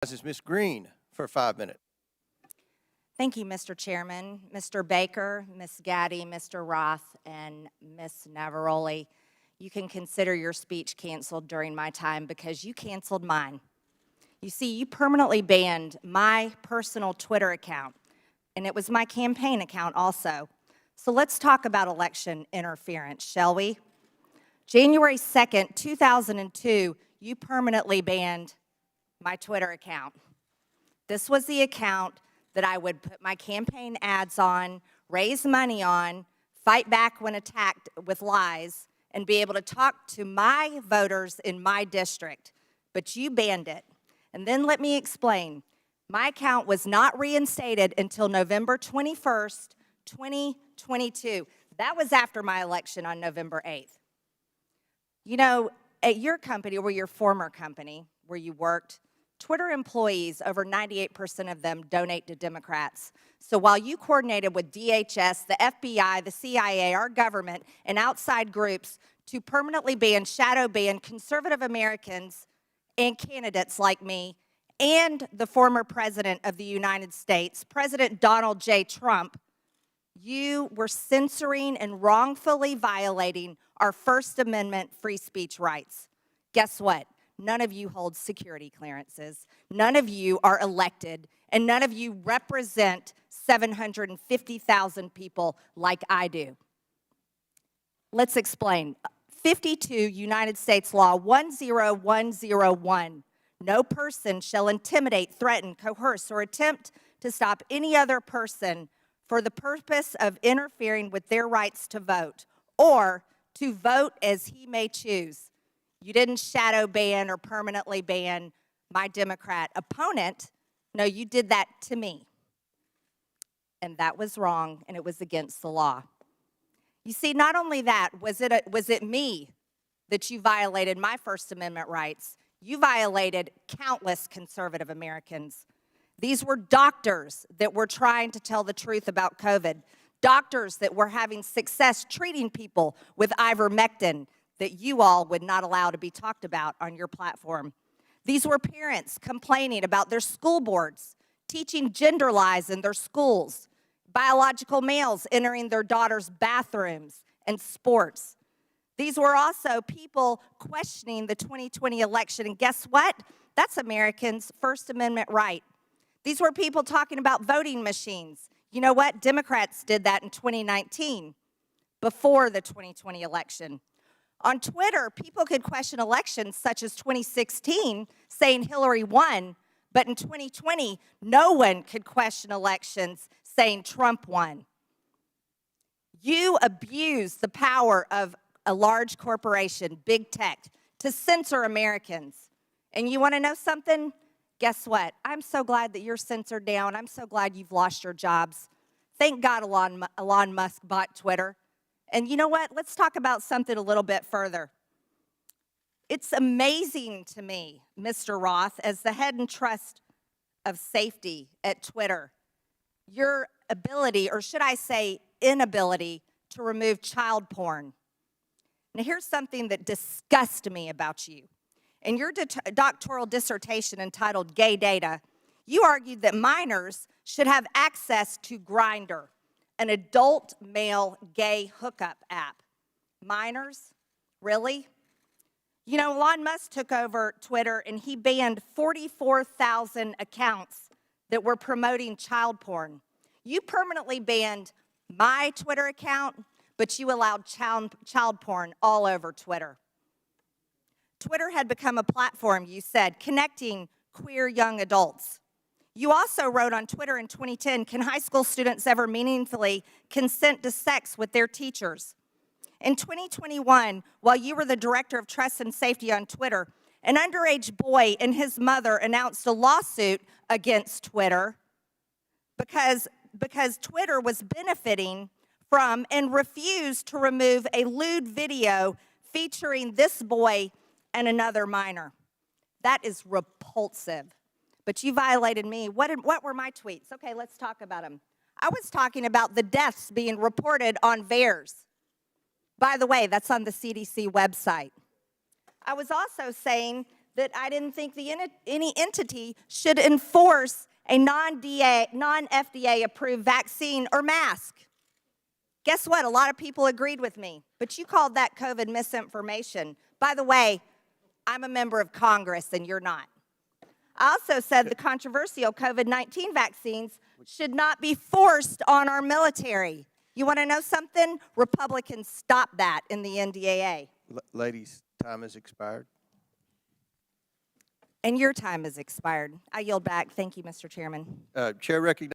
This is Ms. Greene for 5 minutes. Thank you, Mr. Chairman, Mr. Baker, Ms. Gaddy, Mr. Roth, and Ms. Navaroli. You can consider your speech canceled during my time because you canceled mine. You see, you permanently banned my personal Twitter account, and it was my campaign account also. So let's talk about election interference, shall we? January 2nd, 2002, you permanently banned my Twitter account. This was the account that I would put my campaign ads on, raise money on, fight back when attacked with lies, and be able to talk to my voters in my district. But you banned it. And then let me explain. My account was not reinstated until November 21st, 2022. That was after my election on November 8th. You know, at your company, or your former company, where you worked, Twitter employees, over 98% of them donate to Democrats. So while you coordinated with DHS, the FBI, the CIA, our government, and outside groups to permanently ban, shadow ban conservative Americans and candidates like me and the former president of the United States, President Donald J. Trump, you were censoring and wrongfully violating our First Amendment free speech rights. Guess what? None of you hold security clearances. None of you are elected, and none of you represent 750,000 people like I do. Let's explain. 52 United States Law 10101. No person shall intimidate, threaten, coerce, or attempt to stop any other person for the purpose of interfering with their rights to vote, or to vote as he may choose. You didn't shadow ban or permanently ban my Democrat opponent. No, you did that to me. And that was wrong, and it was against the law. You see, not only that, was it me that you violated my First Amendment rights, you violated countless conservative Americans. These were doctors that were trying to tell the truth about COVID, doctors that were having success treating people with ivermectin that you all would not allow to be talked about on your platform. These were parents complaining about their school boards, teaching gender lies in their schools, biological males entering their daughters' bathrooms and sports. These were also people questioning the 2020 election, and guess what? That's Americans' First Amendment right. These were people talking about voting machines. You know what? Democrats did that in 2019, before the 2020 election. On Twitter, people could question elections such as 2016, saying Hillary won, but in 2020, no one could question elections saying Trump won. You abused the power of a large corporation, big tech, to censor Americans. And you want to know something? Guess what? I'm so glad that you're censored down. I'm so glad you've lost your jobs. Thank God Elon Musk bought Twitter. And you know what? Let's talk about something a little bit further. It's amazing to me, Mr. Roth, as the head and trust of safety at Twitter, your ability, or should I say inability, to remove child porn. Now, here's something that disgusts me about you. In your doctoral dissertation entitled Gay Data, you argued that minors should have access to Grindr, an adult male gay hookup app. Minors? Really? You know, Elon Musk took over Twitter and he banned 44,000 accounts that were promoting child porn. You permanently banned my Twitter account, but you allowed child porn all over Twitter. Twitter had become a platform, you said, connecting queer young adults. You also wrote on Twitter in 2010, can high school students ever meaningfully consent to sex with their teachers? In 2021, while you were the director of trust and safety on Twitter, an underage boy and his mother announced a lawsuit against Twitter because Twitter was benefiting from and refused to remove a lewd video featuring this boy and another minor. That is repulsive. But you violated me. What were my tweets? Okay, let's talk about them. I was talking about the deaths being reported on VAERS. By the way, that's on the CDC website. I was also saying that I didn't think any entity should enforce a non-FDA approved vaccine or mask. Guess what? A lot of people agreed with me, but you called that COVID misinformation. By the way, I'm a member of Congress and you're not. I also said the controversial COVID-19 vaccines should not be forced on our military. You want to know something? Republicans stopped that in the NDAA. Ladies, time has expired. And your time has expired. I yield back. Thank you, Mr. Chairman. Chair recognizes